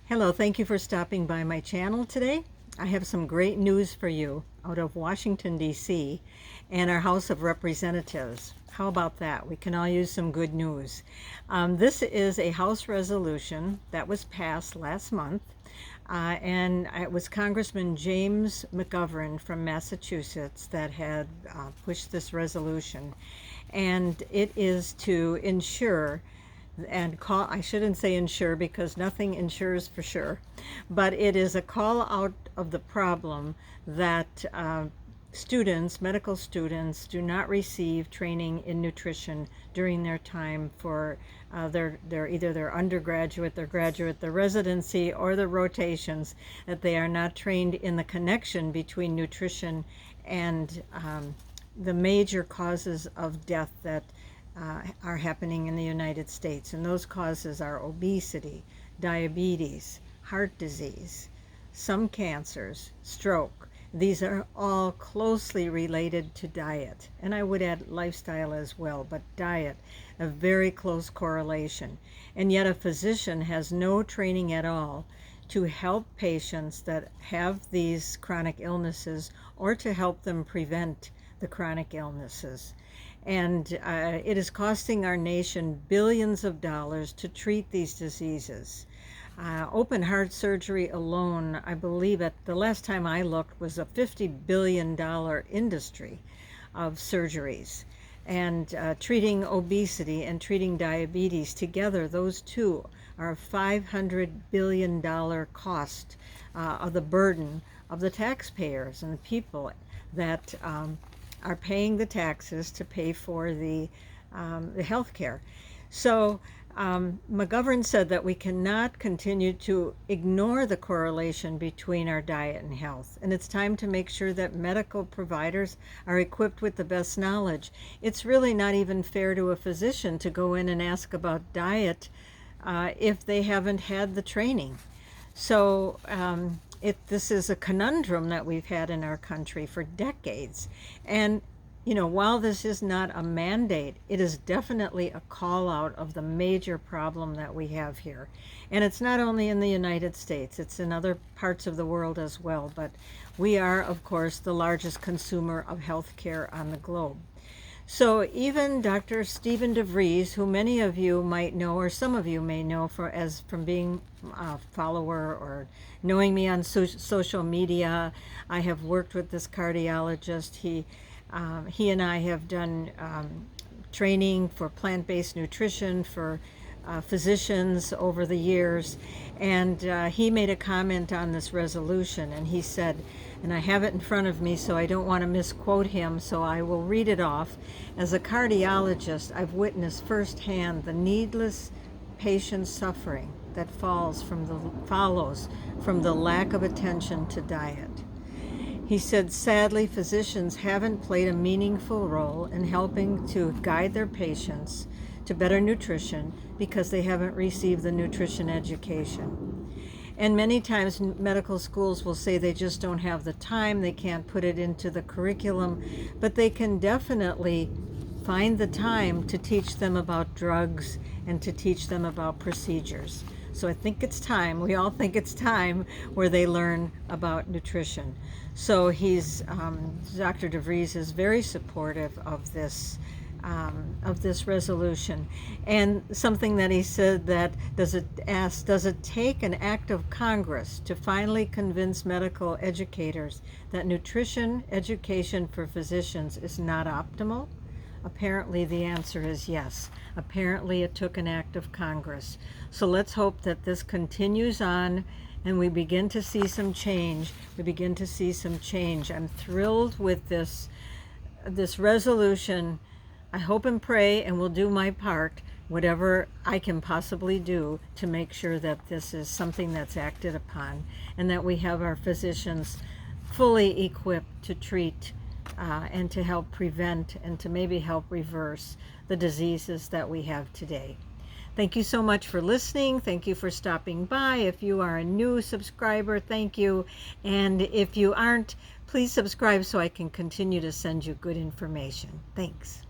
Hello, thank you for stopping by my channel today. I have some great news for you out of Washington, D.C. and our House of Representatives. How about that? We can all use some good news. This is a House resolution that was passed last month, and it was Congressman James McGovern from Massachusetts that had pushed this resolution. And it is to ensure and call, I shouldn't say ensure because nothing ensures for sure, but it is a call out of the problem that medical students, do not receive training in nutrition during their time for either their undergraduate, their graduate, their residency, or the rotations, that they are not trained in the connection between nutrition and the major causes of death that are happening in the United States. And those causes are obesity, diabetes, heart disease, some cancers, stroke. These are all closely related to diet. And I would add lifestyle as well, but diet, a very close correlation. And yet a physician has no training at all to help patients that have these chronic illnesses or to help them prevent the chronic illnesses. And it is costing our nation billions of dollars to treat these diseases. Open heart surgery alone, I believe at the last time I looked, was a $50 billion industry of surgeries. And treating obesity and treating diabetes together, those two are a $500 billion cost of the burden of the taxpayers and the people that are paying the taxes to pay for the health care. So McGovern said that we cannot continue to ignore the correlation between our diet and health. And it's time to make sure that medical providers are equipped with the best knowledge. It's really not even fair to a physician to go in and ask about diet if they haven't had the training. So this is a conundrum that we've had in our country for decades. And, while this is not a mandate, it is definitely a call out of the major problem that we have here. And it's not only in the United States, it's in other parts of the world as well. But we are, of course, the largest consumer of health care on the globe. So even Dr. Stephen Devries, who many of you might know, or some of you may know from being a follower or knowing me on social media, I have worked with this cardiologist. He and I have done training for plant-based nutrition for physicians over the years, and he made a comment on this resolution, and he said, and I have it in front of me so I don't want to misquote him, so I will read it off. As a cardiologist, I've witnessed firsthand the needless patient suffering that follows from the lack of attention to diet. He said, sadly, physicians haven't played a meaningful role in helping to guide their patients to better nutrition because they haven't received the nutrition education. And many times medical schools will say they just don't have the time, they can't put it into the curriculum, but they can definitely find the time to teach them about drugs and to teach them about procedures. So I think it's time, we all think it's time, where they learn about nutrition. So Dr. Devries is very supportive of this resolution. And something that he said, that does it take an act of Congress to finally convince medical educators that nutrition education for physicians is not optimal? Apparently the answer is yes. Apparently it took an act of Congress. So let's hope that this continues on and we begin to see some change. I'm thrilled with this resolution. I hope and pray and will do my part, whatever I can possibly do, to make sure that this is something that's acted upon and that we have our physicians fully equipped to treat and to help prevent and to maybe help reverse the diseases that we have today. Thank you so much for listening. Thank you for stopping by. If you are a new subscriber, thank you. And if you aren't, please subscribe so I can continue to send you good information. Thanks.